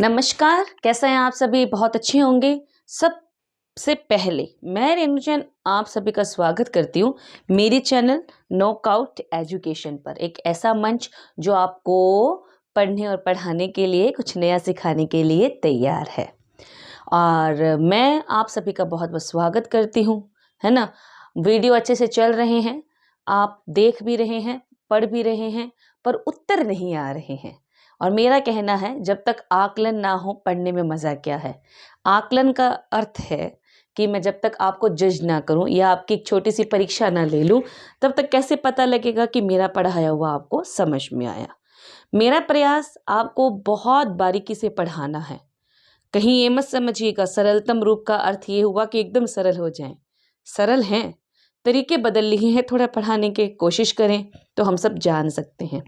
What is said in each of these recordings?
नमस्कार, कैसे हैं आप सभी? बहुत अच्छे होंगे। सबसे पहले मैं रेणुजन आप सभी का स्वागत करती हूँ मेरे चैनल नॉकआउट एजुकेशन पर। एक ऐसा मंच जो आपको पढ़ने और पढ़ाने के लिए, कुछ नया सिखाने के लिए तैयार है। और मैं आप सभी का बहुत बहुत स्वागत करती हूँ, है ना। वीडियो अच्छे से चल रहे हैं, आप देख भी रहे हैं, पढ़ भी रहे हैं, पर उत्तर नहीं आ रहे हैं। और मेरा कहना है, जब तक आकलन ना हो पढ़ने में मज़ा क्या है। आकलन का अर्थ है कि मैं जब तक आपको जज ना करूं या आपकी एक छोटी सी परीक्षा ना ले लूं, तब तक कैसे पता लगेगा कि मेरा पढ़ाया हुआ आपको समझ में आया। मेरा प्रयास आपको बहुत बारीकी से पढ़ाना है। कहीं ये मत समझिएगा सरलतम रूप का अर्थ ये हुआ कि एकदम सरल हो जाएं। सरल हैं, तरीके बदल लिए हैं, थोड़ा पढ़ाने के कोशिश करें तो हम सब जान सकते हैं,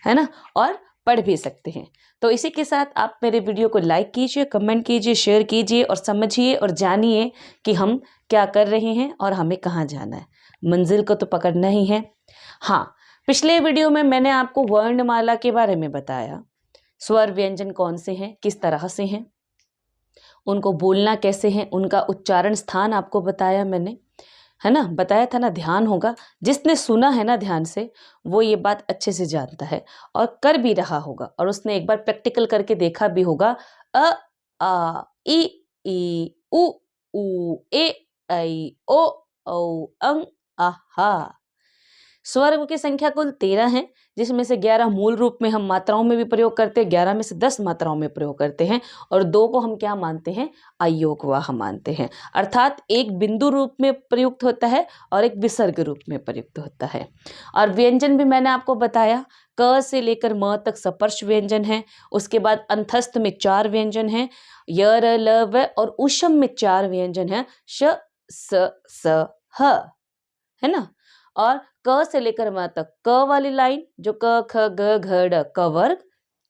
है ना, और पढ़ भी सकते हैं। तो इसी के साथ आप मेरे वीडियो को लाइक कीजिए, कमेंट कीजिए, शेयर कीजिए और समझिए और जानिए कि हम क्या कर रहे हैं और हमें कहाँ जाना है। मंजिल को तो पकड़ना ही है। हाँ, पिछले वीडियो में मैंने आपको वर्णमाला के बारे में बताया। स्वर व्यंजन कौन से हैं, किस तरह से हैं, उनको बोलना कैसे है, उनका उच्चारण स्थान आपको बताया मैंने, है ना। बताया था ना, ध्यान होगा। जिसने सुना है ना ध्यान से, वो ये बात अच्छे से जानता है और कर भी रहा होगा, और उसने एक बार प्रैक्टिकल करके देखा भी होगा। अ आ ई उ ऊ ए ऐ ओ औ अं आहा। स्वर की संख्या कुल 13 है, जिसमें से 11 मूल रूप में हम मात्राओं में भी प्रयोग करते हैं, 11 में से 10 मात्राओं में प्रयोग करते हैं, और 2 को हम क्या मानते हैं, अयोगवाह मानते हैं। अर्थात एक बिंदु रूप में प्रयुक्त होता है और एक विसर्ग रूप में प्रयुक्त होता है। और व्यंजन भी मैंने आपको बताया, क से लेकर म तक सपर्श व्यंजन है। उसके बाद अंतस्थ में 4 व्यंजन हैं, य र ल व, और ऊषम में 4 व्यंजन हैं, श स स ह, है ना। और क से लेकर म तक क वाली लाइन जो क ख ग घ ड़, क वर्ग,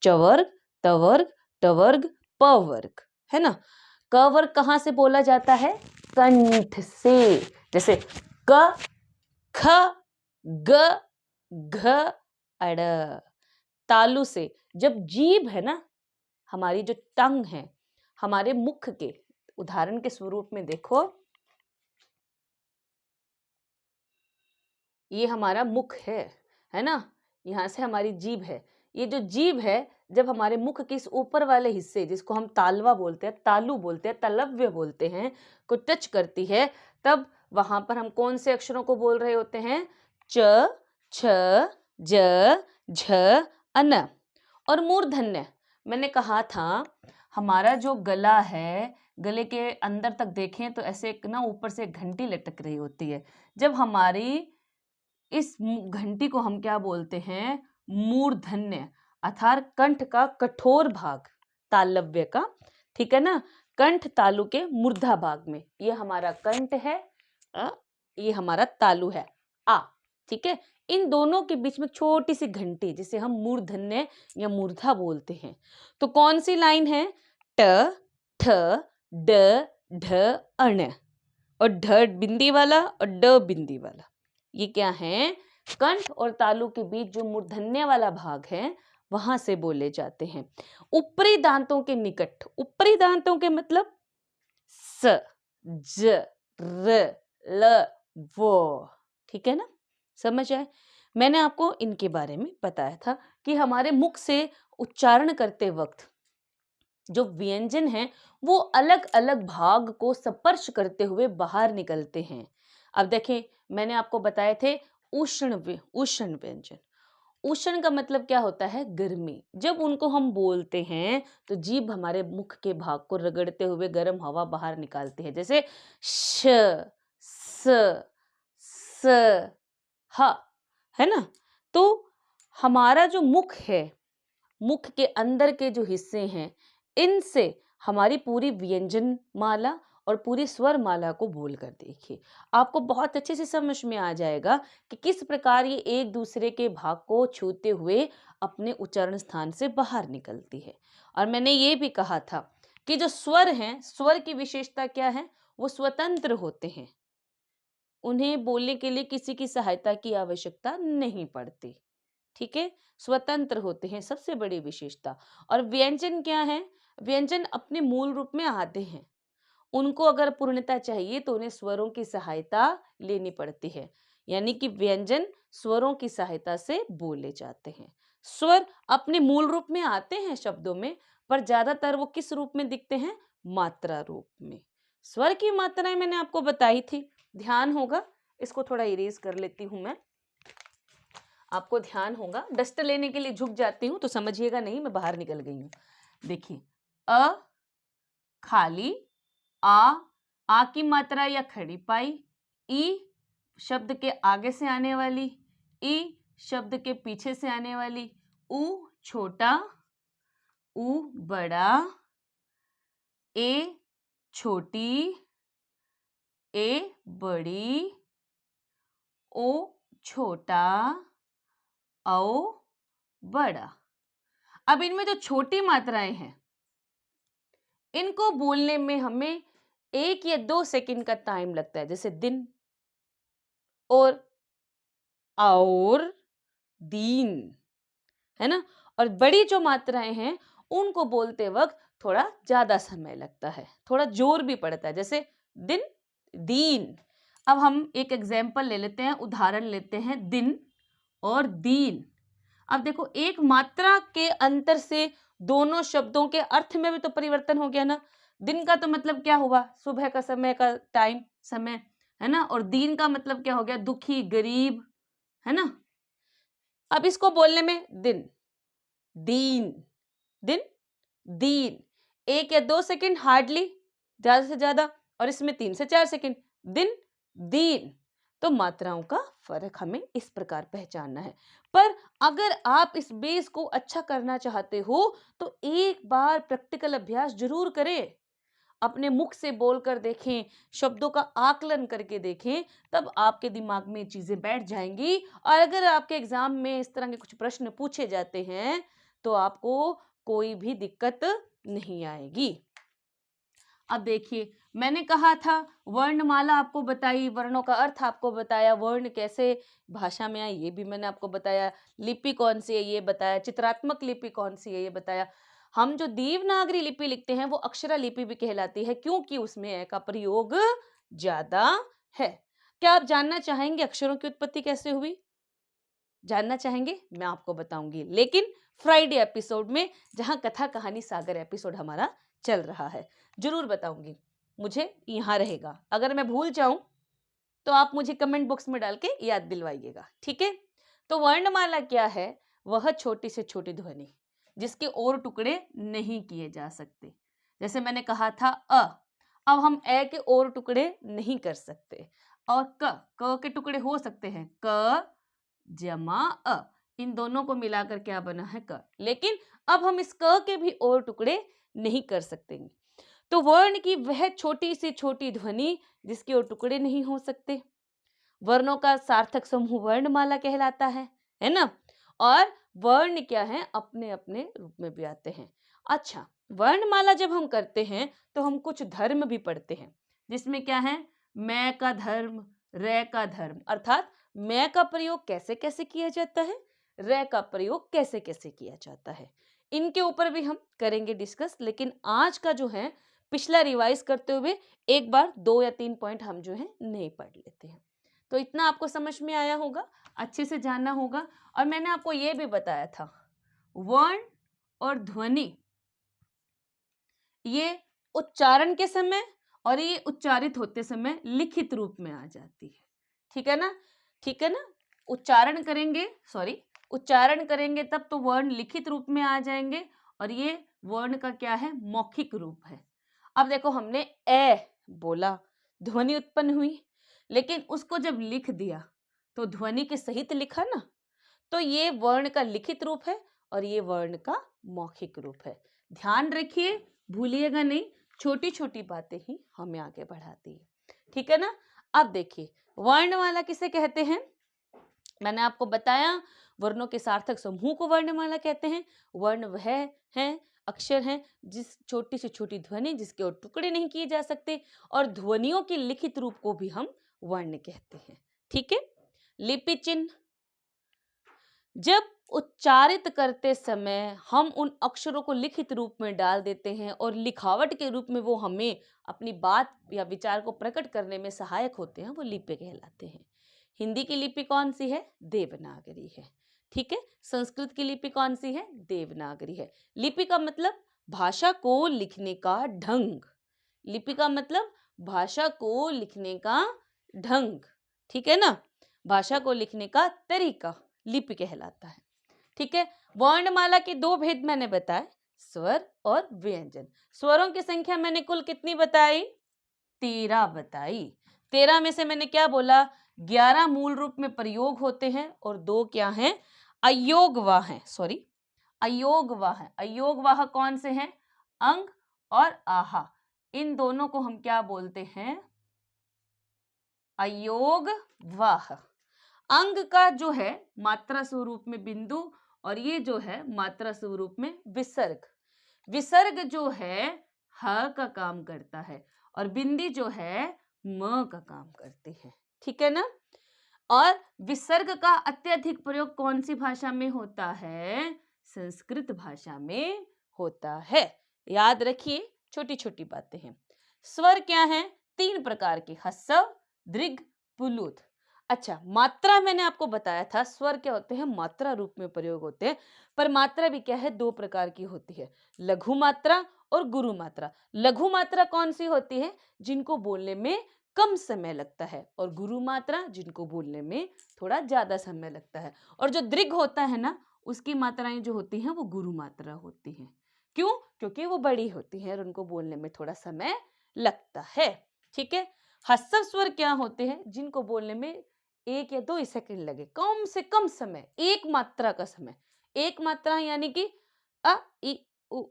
च वर्ग, त वर्ग, ट वर्ग, प वर्ग, है ना। क वर्ग कहाँ से बोला जाता है? कंठ से। जैसे क ख ग घ अड़। तालु से। जब जीभ है ना, हमारी जो टंग है, हमारे मुख के उदाहरण के स्वरूप में देखो, ये हमारा मुख है ना। यहाँ से हमारी जीभ है। ये जो जीभ है, जब हमारे मुख के इस ऊपर वाले हिस्से, जिसको हम तालवा बोलते हैं, तालु बोलते हैं, तलव्य बोलते हैं, को टच करती है, तब वहां पर हम कौन से अक्षरों को बोल रहे होते हैं? च, छ, ज, झ, अन। और मूर्धन्य, मैंने कहा था हमारा जो गला है, गले के अंदर तक देखें तो ऐसे एक ना ऊपर से घंटी लटक रही होती है। जब हमारी इस घंटी को हम क्या बोलते हैं? मूर्धन्य, अर्थात कंठ का कठोर भाग, तालव्य का, ठीक है ना। कंठ तालु के मूर्धा भाग में, ये हमारा कंठ है, ये हमारा तालु है, आ, ठीक है। इन दोनों के बीच में छोटी सी घंटी, जिसे हम मूर्धन्य या मूर्धा बोलते हैं। तो कौन सी लाइन है? ट, ठ, ड, ढ, अण, और ढ बिंदी वाला और ड बिंदी वाला। ये क्या है? कंठ और तालु के बीच जो मूर्धन्य वाला भाग है, वहां से बोले जाते हैं। ऊपरी दांतों के निकट, ऊपरी दांतों के मतलब स, ज, र, ल, वो, ठीक है ना। समझ आए? मैंने आपको इनके बारे में बताया था कि हमारे मुख से उच्चारण करते वक्त जो व्यंजन हैं, वो अलग अलग भाग को स्पर्श करते हुए बाहर निकलते हैं। अब देखें, मैंने आपको बताए थे उष्ण व्यंजन। उष्ण का मतलब क्या होता है? गर्मी। जब उनको हम बोलते हैं तो जीभ हमारे मुख के भाग को रगड़ते हुए गर्म हवा बाहर निकालती है। जैसे श, स, स, ह, है ना। तो हमारा जो मुख है, मुख के अंदर के जो हिस्से हैं, इनसे हमारी पूरी व्यंजन माला और पूरी स्वर माला को बोल कर देखिए, आपको बहुत अच्छे से समझ में आ जाएगा कि किस प्रकार ये एक दूसरे के भाग को छूते हुए अपने उच्चारण स्थान से बाहर निकलती है। और मैंने ये भी कहा था कि जो स्वर हैं, स्वर की विशेषता क्या है? वो स्वतंत्र होते हैं, उन्हें बोलने के लिए किसी की सहायता की आवश्यकता नहीं पड़ती, ठीक है। स्वतंत्र होते हैं, सबसे बड़ी विशेषता। और व्यंजन क्या है? व्यंजन अपने मूल रूप में आते हैं, उनको अगर पूर्णता चाहिए तो उन्हें स्वरों की सहायता लेनी पड़ती है, यानी कि व्यंजन स्वरों की सहायता से बोले जाते हैं। स्वर अपने मूल रूप में आते हैं शब्दों में, पर ज्यादातर वो किस रूप में दिखते हैं? मात्रा रूप में। स्वर की मात्राएं मैंने आपको बताई थी, ध्यान होगा। इसको थोड़ा इरेज कर लेती हूं मैं, आपको ध्यान होगा। डस्टर लेने के लिए झुक जाती हूं तो समझिएगा नहीं, मैं बाहर निकल गई हूं। देखिए, अ खाली, आ की मात्रा या खड़ी पाई, ई शब्द के आगे से आने वाली, ई शब्द के पीछे से आने वाली, उ छोटा, उ बड़ा, ए छोटी, ए बड़ी, ओ छोटा, औ बड़ा। अब इनमें जो छोटी मात्राएं हैं, इनको बोलने में हमें 1 या 2 सेकंड का टाइम लगता है, जैसे दिन और दीन, है ना। और बड़ी जो मात्राएं हैं उनको बोलते वक्त थोड़ा ज्यादा समय लगता है, थोड़ा जोर भी पड़ता है, जैसे दिन, दीन। अब हम एक एग्जाम्पल ले लेते हैं, उदाहरण लेते हैं, दिन और दीन। अब देखो, एक मात्रा के अंतर से दोनों शब्दों के अर्थ में भी तो परिवर्तन हो गया ना। दिन का तो मतलब क्या हुआ? सुबह का समय का टाइम, समय, है ना। और दीन का मतलब क्या हो गया? दुखी, गरीब, है ना। अब इसको बोलने में दिन, दीन, दिन, दीन, 1 या 2 सेकंड हार्डली, ज्यादा से ज्यादा, और इसमें 3 से 4 सेकंड, दिन, दीन। तो मात्राओं का फर्क हमें इस प्रकार पहचानना है। पर अगर आप इस बेस को अच्छा करना चाहते हो तो एक बार प्रैक्टिकल अभ्यास जरूर करें, अपने मुख से बोलकर देखें, शब्दों का आकलन करके देखें, तब आपके दिमाग में चीजें बैठ जाएंगी। और अगर आपके एग्जाम में इस तरह के कुछ प्रश्न पूछे जाते हैं तो आपको कोई भी दिक्कत नहीं आएगी। अब देखिए, मैंने कहा था वर्णमाला आपको बताई, वर्णों का अर्थ आपको बताया, वर्ण कैसे भाषा में आए ये भी मैंने आपको बताया, लिपि कौन सी है ये बताया, चित्रात्मक लिपि कौन सी है ये बताया। हम जो देवनागरी लिपि लिखते हैं वो अक्षरा लिपि भी कहलाती है, क्योंकि उसमें ए का प्रयोग ज्यादा है। क्या आप जानना चाहेंगे अक्षरों की उत्पत्ति कैसे हुई? जानना चाहेंगे? मैं आपको बताऊंगी, लेकिन फ्राइडे एपिसोड में, जहां कथा कहानी सागर एपिसोड हमारा चल रहा है, जरूर बताऊंगी। मुझे यहां रहेगा, अगर मैं भूल जाऊं तो आप मुझे कमेंट बॉक्स में डाल के याद दिलवाइएगा, ठीक है। तो वर्णमाला क्या है? वह छोटी से छोटी ध्वनि जिसके और टुकड़े नहीं किए जा सकते। जैसे मैंने कहा था अ, अब हम ए के और टुकड़े नहीं कर सकते। और क के टुकड़े हो सकते हैं, क जमा अ, इन दोनों को मिलाकर क्या बना है? क। लेकिन अब हम इस क के भी और टुकड़े नहीं कर सकते। तो वर्ण की वह छोटी सी छोटी ध्वनि जिसके और टुकड़े नहीं हो सकते, वर्णों का सार्थक समूह वर्णमाला कहलाता है ना। और वर्ण क्या है? अपने अपने रूप में भी आते हैं। अच्छा, वर्णमाला जब हम करते हैं तो हम कुछ धर्म भी पढ़ते हैं, जिसमें क्या है? मैं का धर्म, रे का धर्म, अर्थात मैं का प्रयोग कैसे कैसे किया जाता है, रे का प्रयोग कैसे कैसे किया जाता है। इनके ऊपर भी हम करेंगे डिस्कस, लेकिन आज का जो है पिछला रिवाइज करते हुए एक बार 2 या 3 पॉइंट हम जो है नहीं पढ़ लेते हैं। तो इतना आपको समझ में आया होगा, अच्छे से जानना होगा। और मैंने आपको यह भी बताया था, वर्ण और ध्वनि ये उच्चारण के समय और ये उच्चारित होते समय लिखित रूप में आ जाती है, ठीक है ना। ठीक है ना, उच्चारण करेंगे, उच्चारण करेंगे तब तो वर्ण लिखित रूप में आ जाएंगे, और ये वर्ण का क्या है? मौखिक रूप है। अब देखो, हमने ए बोला, ध्वनि उत्पन्न हुई, लेकिन उसको जब लिख दिया तो ध्वनि के सहित लिखा ना, तो ये वर्ण का लिखित रूप है और ये वर्ण का मौखिक रूप है। ध्यान रखिए, भूलिएगा नहीं, छोटी छोटी बातें ही हमें आगे बढ़ाती है, ठीक है ना। अब देखिए, वर्णमाला किसे कहते हैं? मैंने आपको बताया, वर्णों के सार्थक समूह को वर्णमाला कहते हैं। वर्ण वह है, अक्षर हैं जिस छोटी से छोटी ध्वनि जिसके और टुकड़े नहीं किए जा सकते, और ध्वनियों के लिखित रूप को भी हम वर्ण कहते हैं, ठीक है। लिपि चिन्ह, जब उच्चारित करते समय हम उन अक्षरों को लिखित रूप में डाल देते हैं और लिखावट के रूप में वो हमें अपनी बात या विचार को प्रकट करने में सहायक होते हैं, वो लिपि कहलाते हैं। हिंदी की लिपि कौन सी है? देवनागरी है। ठीक है। संस्कृत की लिपि कौन सी है? देवनागरी है। लिपि का मतलब भाषा को लिखने का ढंग। लिपि का मतलब भाषा को लिखने का ढंग। ठीक है ना? भाषा को लिखने का तरीका लिपि कहलाता है। ठीक है। वर्णमाला के दो भेद मैंने बताए, स्वर और व्यंजन। स्वरों की संख्या मैंने कुल कितनी बताई? 13 बताई। 13 में से मैंने क्या बोला? 11 मूल रूप में प्रयोग होते हैं और 2 क्या हैं? अयोगवाह हैं। सॉरी, अयोगवाह हैं। अयोगवाह कौन से हैं? अंग और आहा। इन दोनों को हम क्या बोलते हैं? अयोगवाह। अंग का जो है मात्रा स्वरूप में बिंदु और ये जो है मात्रा स्वरूप में विसर्ग। विसर्ग जो है ह का काम करता है और बिंदी जो है म का काम करती है। ठीक है ना? और विसर्ग का अत्यधिक प्रयोग कौन सी भाषा में होता है? संस्कृत भाषा में होता है। याद रखिए, छोटी छोटी बातें हैं। स्वर क्या है? 3 प्रकार के, ह्रस्व, दीर्घ, पुलुत। अच्छा, मात्रा मैंने आपको बताया था, स्वर क्या होते हैं? मात्रा रूप में प्रयोग होते हैं। पर मात्रा भी क्या है? 2 प्रकार की होती है, लघु मात्रा और गुरु मात्रा। लघु मात्रा कौन सी होती है? जिनको बोलने में कम समय लगता है, और गुरु मात्रा जिनको बोलने में थोड़ा ज्यादा समय लगता है। और जो दीर्घ होता है ना, उसकी मात्राएं जो होती हैं वो गुरु मात्रा होती हैं। क्यों? क्योंकि वो बड़ी होती हैं और उनको बोलने में थोड़ा समय लगता है। ठीक है। ह्रस्व स्वर क्या होते हैं? जिनको बोलने में 1 या 2 सेकंड लगे, कम से कम समय, एक मात्रा का समय। एक मात्रा यानी कि अ, इ, उ,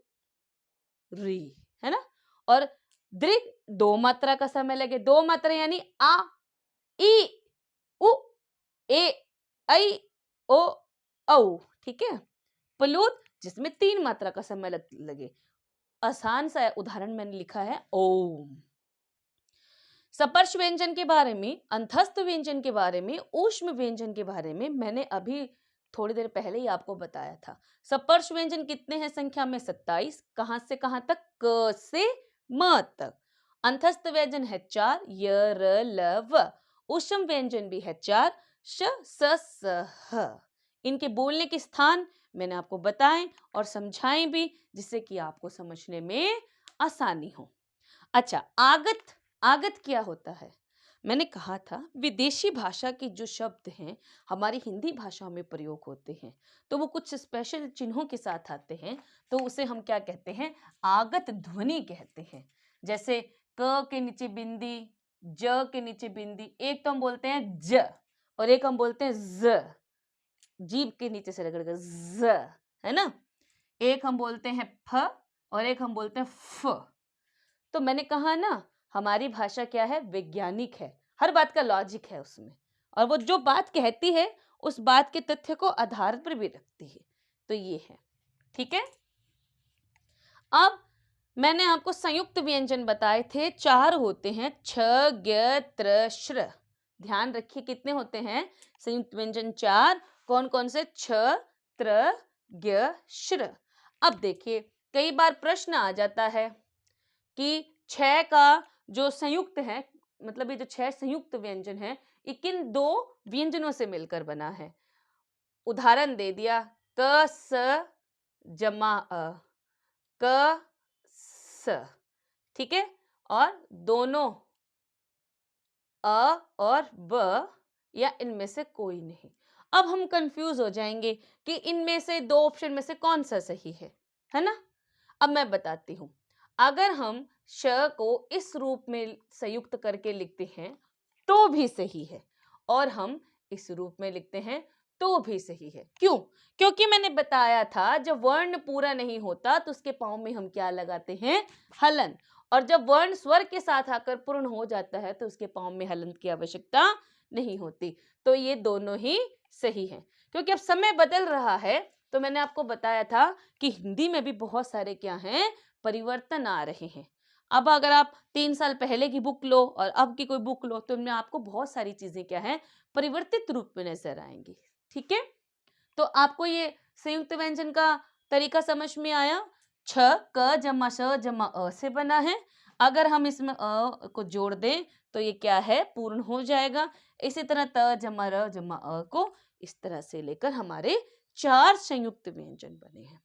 री, है ना? और दीर्घ 2 मात्रा का समय लगे। 2 मात्रा यानी आ, ई, उ, ए, ऐ, ओ, औ। ठीक है। प्लुत जिसमें 3 मात्रा का समय लगे। आसान सा उदाहरण मैंने लिखा है, ओम। सपर्श व्यंजन के बारे में, अंतस्थ व्यंजन के बारे में, ऊष्म व्यंजन के बारे में मैंने अभी थोड़ी देर पहले ही आपको बताया था। सपर्श व्यंजन कितने हैं संख्या में? 27। कहां से कहां तक? क से म तक। अंतस्थ व्यंजन है 4, य, र, ल, व। ऊष्म व्यंजन भी है 4, श, स, स, ह। इनके बोलने के स्थान मैंने आपको बताएं और समझाएं भी, जिससे कि आपको समझने में आसानी हो। अच्छा, आगत। आगत क्या होता है? मैंने कहा था विदेशी भाषा के जो शब्द हैं हमारी हिंदी भाषा में प्रयोग होते हैं, तो वो कुछ स्पेशल चिन्हों के साथ आते हैं, तो उसे हम क्या कहते हैं? आगत ध्वनि कहते हैं। जैसे क के नीचे बिंदी, ज के नीचे बिंदी। एक तो हम बोलते हैं ज और एक हम बोलते हैं ज, जीभ के नीचे से रगड़ कर ज, है ना? एक हम बोलते हैं फ और एक हम बोलते हैं फ। तो मैंने कहा ना, हमारी भाषा क्या है? वैज्ञानिक है, हर बात का लॉजिक है उसमें, और वो जो बात कहती है उस बात के तथ्य को आधार पर भी रखती है। तो ये है। ठीक है। अब मैंने आपको संयुक्त व्यंजन बताए थे, 4 होते हैं, छ, ज्ञ, त्र, श्र। ध्यान रखिए कितने होते हैं संयुक्त व्यंजन? 4। कौन कौन से? छ, त्र, ज्ञ, श्र। अब देखिए, कई बार प्रश्न आ जाता है कि 6 का जो संयुक्त है, मतलब ये जो 6 संयुक्त व्यंजन है, ये किन 2 व्यंजनों से मिलकर बना है? उदाहरण दे दिया, क, स, जमा अ, क, स। ठीक है। और दोनों अ और ब, या इनमें से कोई नहीं। अब हम कंफ्यूज हो जाएंगे कि इनमें से 2 ऑप्शन में से कौन सा सही है ना? अब मैं बताती हूं। अगर हम श को इस रूप में संयुक्त करके लिखते हैं तो भी सही है, और हम इस रूप में लिखते हैं तो भी सही है। क्यों? क्योंकि मैंने बताया था जब वर्ण पूरा नहीं होता तो उसके पाँव में हम क्या लगाते हैं? हलन। और जब वर्ण स्वर के साथ आकर पूर्ण हो जाता है तो उसके पाँव में हलन की आवश्यकता नहीं होती। तो ये दोनों ही सही हैं। क्योंकि अब समय बदल रहा है, तो मैंने आपको बताया था कि हिंदी में भी बहुत सारे क्या हैं? परिवर्तन आ रहे हैं। अब अगर आप 3 साल पहले की बुक लो और अब की कोई बुक लो, तो इनमें आपको बहुत सारी चीजें क्या है? परिवर्तित रूप में नजर आएंगी। ठीक है। तो आपको ये संयुक्त व्यंजन का तरीका समझ में आया। छ क जमा श जमा अ से बना है। अगर हम इसमें अ को जोड़ दें तो ये क्या है, पूर्ण हो जाएगा। इसी तरह त जमा र जमा अ को इस तरह से लेकर हमारे 4 संयुक्त व्यंजन बने हैं।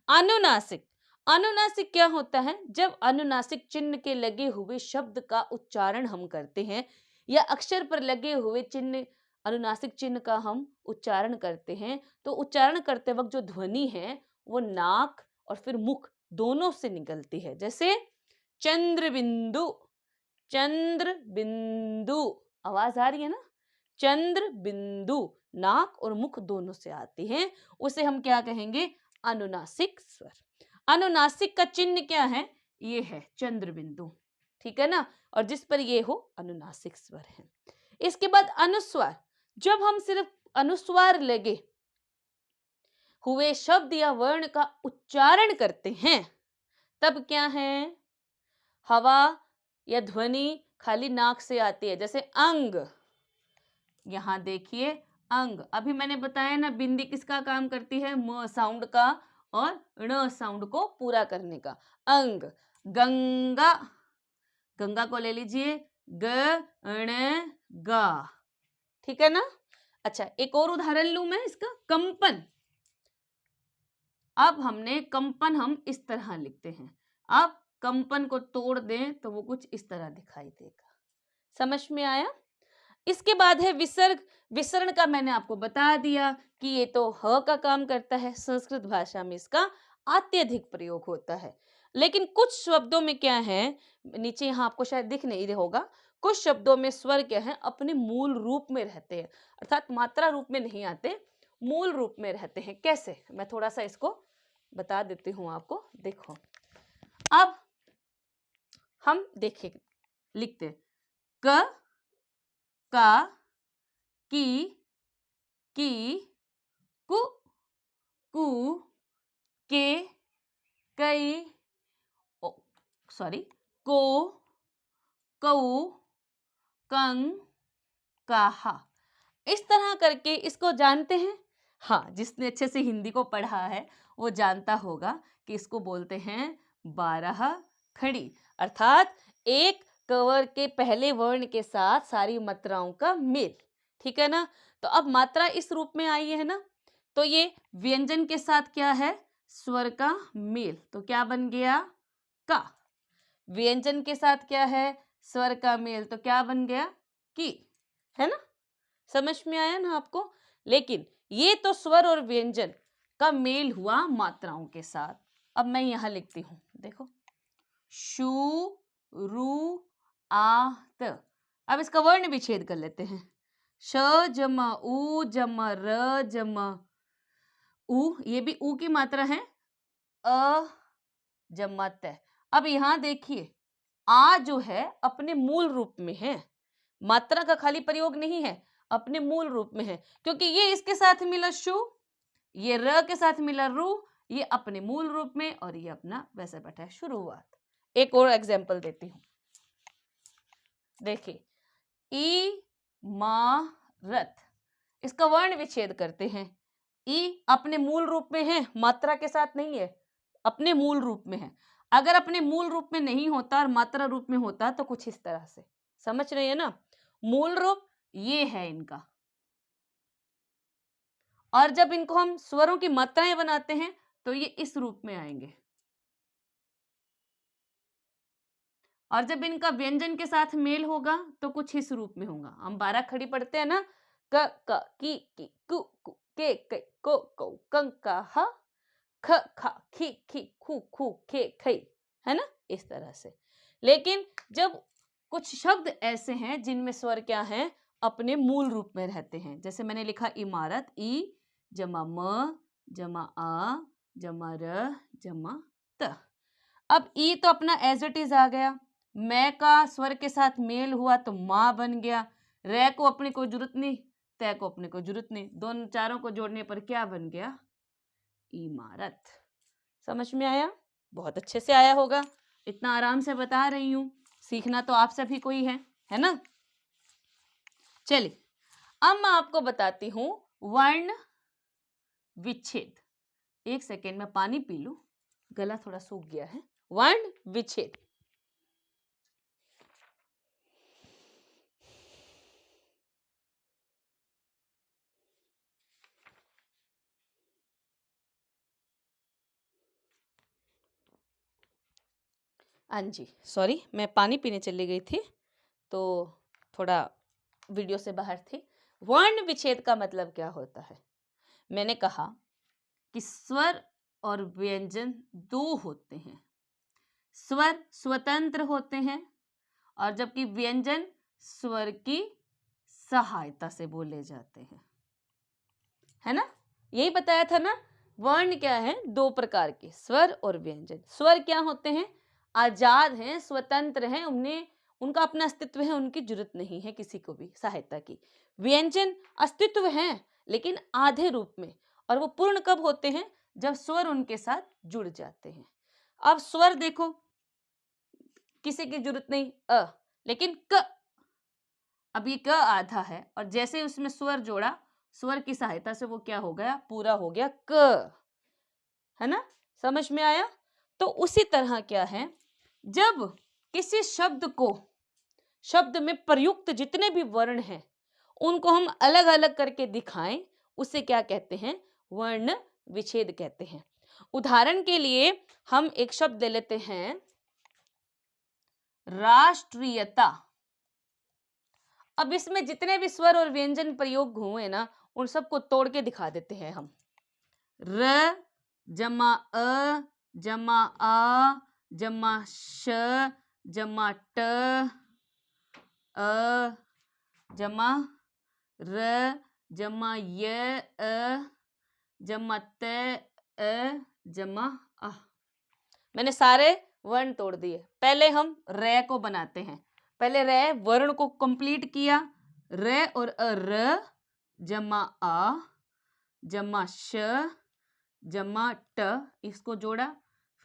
अनुनासिक, अनुनासिक क्या होता है? जब अनुनासिक चिन्ह के लगे हुए शब्द का उच्चारण हम करते हैं या अक्षर पर लगे हुए चिन्ह, अनुनासिक चिन्ह का हम उच्चारण करते हैं, तो उच्चारण करते वक्त जो ध्वनि है वो नाक और फिर मुख दोनों से निकलती है। जैसे चंद्र बिंदु, चंद्र बिंदु, आवाज आ रही है ना? चंद्र बिंदु नाक और मुख दोनों से आती है, उसे हम क्या कहेंगे? अनुनासिक स्वर। अनुनासिक का चिन्ह क्या है? ये है चंद्र बिंदु, ठीक है ना? और जिस पर ये हो अनुनासिक स्वर है। इसके बाद अनुस्वार, जब हम सिर्फ अनुस्वार लगे हुए शब्द या वर्ण का उच्चारण करते हैं तब क्या है? हवा या ध्वनि खाली नाक से आती है। जैसे अंग, यहां देखिए अंग, अभी मैंने बताया ना बिंदी किसका काम करती है? म साउंड का और ण साउंड को पूरा करने का। अंग। गंगा, गंगा को ले लीजिए ग ण गा, ठीक है ना? अच्छा, एक और उदाहरण लूं मैं इसका, कंपन। अब हमने कंपन हम इस तरह लिखते हैं, अब कंपन को तोड़ दें तो वो कुछ इस तरह दिखाई देगा। समझ में आया? इसके बाद है विसर्ग। विसरण का मैंने आपको बता दिया कि ये तो ह का काम करता है, संस्कृत भाषा में इसका अत्यधिक प्रयोग होता है। लेकिन कुछ शब्दों में क्या है, नीचे यहाँ आपको शायद दिख नहीं रहा होगा, कुछ शब्दों में स्वर क्या है, अपने मूल रूप में रहते हैं, अर्थात मात्रा रूप में नहीं आते, मूल रूप में रहते हैं। कैसे? मैं थोड़ा सा इसको बता देती हूँ आपको। देखो, अब हम देखें, लिखते क, का, की, कु, कु, के, कई, को, कऊ, कंग, काहा। इस तरह करके इसको जानते हैं? हाँ, जिसने अच्छे से हिंदी को पढ़ा है वो जानता होगा कि इसको बोलते हैं 12 खड़ी, अर्थात एक कवर के पहले वर्ण के साथ सारी मात्राओं का मेल, ठीक है ना? तो अब मात्रा इस रूप में आई है ना, तो ये व्यंजन के साथ क्या है? स्वर का मेल, तो क्या बन गया? का। व्यंजन के साथ क्या है? स्वर का मेल, तो क्या बन गया? की, है ना? समझ में आया ना आपको? लेकिन ये तो स्वर और व्यंजन का मेल हुआ मात्राओं के साथ। अब मैं यहां लिखती हूं, देखो, शु, रु, आ, त। अब इसका वर्ण विच्छेद कर लेते हैं। श जमा उ जमा र जमा उ, ये भी उ की मात्रा है, अ जमा त। अब यहां देखिए, आ जो है अपने मूल रूप में है, मात्रा का खाली प्रयोग नहीं है, अपने मूल रूप में है, क्योंकि ये इसके साथ मिला शु, ये र के साथ मिला रू, ये अपने मूल रूप में, और ये अपना वैसे बैठा है शुरुआत। एक और एग्जांपल देती हूं, देखिए, इमारत, इसका वर्ण विच्छेद करते हैं। ई अपने मूल रूप में है, मात्रा के साथ नहीं है, अपने मूल रूप में है। अगर अपने मूल रूप में नहीं होता और मात्रा रूप में होता तो कुछ इस तरह से, समझ रहे हैं ना? मूल रूप ये है इनका, और जब इनको हम स्वरों की मात्राएं बनाते हैं तो ये इस रूप में आएंगे, और जब इनका व्यंजन के साथ मेल होगा तो कुछ इस रूप में होगा। हम 12 खड़ी पढ़ते हैं ना, क की कु कु के को कं का ह, ख खा खी खी खू खू खे खई, है ना? इस तरह से। लेकिन जब कुछ शब्द ऐसे हैं जिनमें स्वर क्या है, अपने मूल रूप में रहते हैं, जैसे मैंने लिखा इमारत, ई जमा म जमा आ जमा र जमा त। अब ई तो अपना एज इट इज आ गया, मैं का स्वर के साथ मेल हुआ तो माँ बन गया, रे को अपनी कोई जरूरत नहीं, तय को अपनी कोई जरूरत नहीं, दोनों चारों को जोड़ने पर क्या बन गया? इमारत। समझ में आया? बहुत अच्छे से आया होगा, इतना आराम से बता रही हूं, सीखना तो आप सभी को ही है ना? चलिए, अब मैं आपको बताती हूं वर्ण विच्छेद। एक सेकेंड में पानी पी लूं, गला थोड़ा सूख गया है। वर्ण विच्छेद। हाँ जी, सॉरी, मैं पानी पीने चली गई थी तो थोड़ा वीडियो से बाहर थी। वर्ण विच्छेद का मतलब क्या होता है? मैंने कहा कि स्वर और व्यंजन दो होते हैं। स्वर स्वतंत्र होते हैं और जबकि व्यंजन स्वर की सहायता से बोले जाते हैं, है ना? यही बताया था ना। वर्ण क्या है? दो प्रकार के, स्वर और व्यंजन। स्वर क्या होते हैं? आजाद हैं, स्वतंत्र हैं, उन्हें उनका अपना अस्तित्व है, उनकी जरूरत नहीं है किसी को भी सहायता की। व्यंजन अस्तित्व है लेकिन आधे रूप में, और वो पूर्ण कब होते हैं? जब स्वर उनके साथ जुड़ जाते हैं। अब स्वर देखो, किसी की जरूरत नहीं लेकिन क, अब ये क आधा है और जैसे उसमें स्वर जोड़ा, स्वर की सहायता से वो क्या हो गया? पूरा हो गया क, है ना? समझ में आया? तो उसी तरह क्या है, जब किसी शब्द को, शब्द में प्रयुक्त जितने भी वर्ण हैं उनको हम अलग अलग करके दिखाएं, उसे क्या कहते हैं? वर्ण विच्छेद कहते हैं। उदाहरण के लिए हम एक शब्द ले लेते हैं, राष्ट्रीयता। अब इसमें जितने भी स्वर और व्यंजन प्रयोग हुए ना, उन सबको तोड़ के दिखा देते हैं हम। र जमा अ जमा आ जमा श जमा ट अ जमा र जमा य अ जमा त अ जमा आ। मैंने सारे वर्ण तोड़ दिए। पहले हम रे को बनाते हैं। पहले रे वर्ण को कंप्लीट किया, रे और अ, र जमा आ जमा श जमा ट, इसको जोड़ा,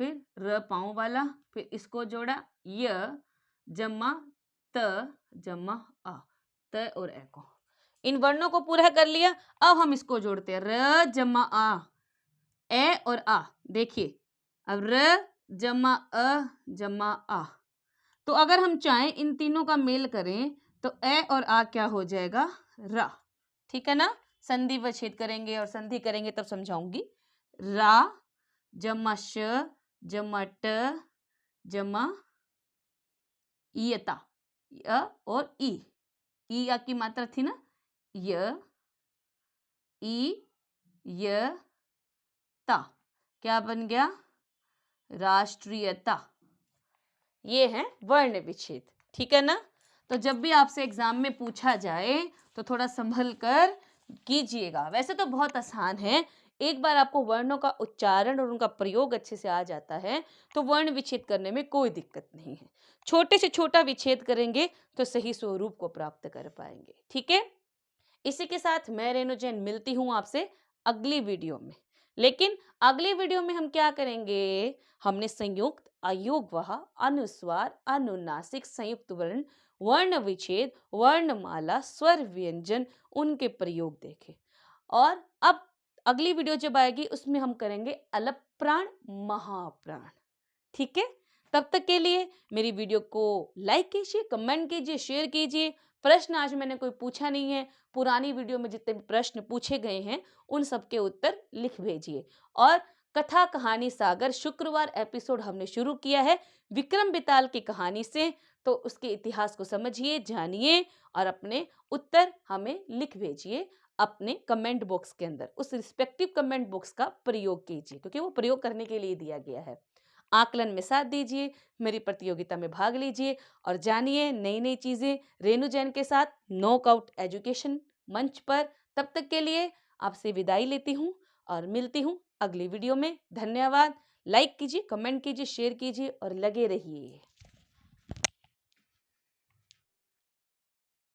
फिर र पाँव वाला, फिर इसको जोड़ा, य जमा त जमा आ, त और ए को, इन वर्णों को पूरा कर लिया। अब हम इसको जोड़ते हैं, र जमा आ, ए और आ। देखिए अब र जमा अ जमा आ, तो अगर हम चाहें इन तीनों का मेल करें तो ए और आ क्या हो जाएगा? रा। ठीक है ना? संधि विच्छेद करेंगे और संधि करेंगे तब समझाऊंगी। रा जमा श जमा ट जमा इयता, य और ई या की मात्रा थी ना, य ई य ता, क्या बन गया? राष्ट्रीयता। ये है वर्ण विच्छेद। ठीक है ना? तो जब भी आपसे एग्जाम में पूछा जाए तो थोड़ा संभल कर कीजिएगा। वैसे तो बहुत आसान है, एक बार आपको वर्णों का उच्चारण और उनका प्रयोग अच्छे से आ जाता है तो वर्ण विच्छेद करने में कोई दिक्कत नहीं है। छोटे से छोटा विच्छेद करेंगे तो सही स्वरूप को प्राप्त कर पाएंगे। ठीक है? इसी के साथ मैं रेणु जैन मिलती हूँ आपसे अगली वीडियो में। लेकिन अगली वीडियो में हम क्या करेंगे? हमने संयुक्त, अयोगवाह, अनुस्वार, अनुनासिक, संयुक्त वर्ण, वर्ण विच्छेद, वर्णमाला, स्वर व्यंजन, उनके प्रयोग देखे। और अब अगली वीडियो जब आएगी उसमें हम करेंगे अलप प्राण, महाप्राण। ठीक है? तब तक के लिए मेरी वीडियो को लाइक कीजिए, कमेंट कीजिए, शेयर कीजिए। प्रश्न आज मैंने कोई पूछा नहीं है, पुरानी वीडियो में जितने भी प्रश्न पूछे गए हैं उन सबके उत्तर लिख भेजिए। और कथा कहानी सागर शुक्रवार एपिसोड हमने शुरू किया है विक्रम बेताल की कहानी से, तो उसके इतिहास को समझिए, जानिए और अपने उत्तर हमें लिख भेजिए अपने कमेंट बॉक्स के अंदर। उस रिस्पेक्टिव कमेंट बॉक्स का प्रयोग कीजिए क्योंकि वो प्रयोग करने के लिए दिया गया है। आकलन में साथ दीजिए, मेरी प्रतियोगिता में भाग लीजिए और जानिए नई नई चीजें रेणु जैन के साथ नॉकआउट एजुकेशन मंच पर। तब तक के लिए आपसे विदाई लेती हूँ और मिलती हूँ अगली वीडियो में। धन्यवाद। लाइक कीजिए, कमेंट कीजिए, शेयर कीजिए और लगे रहिए।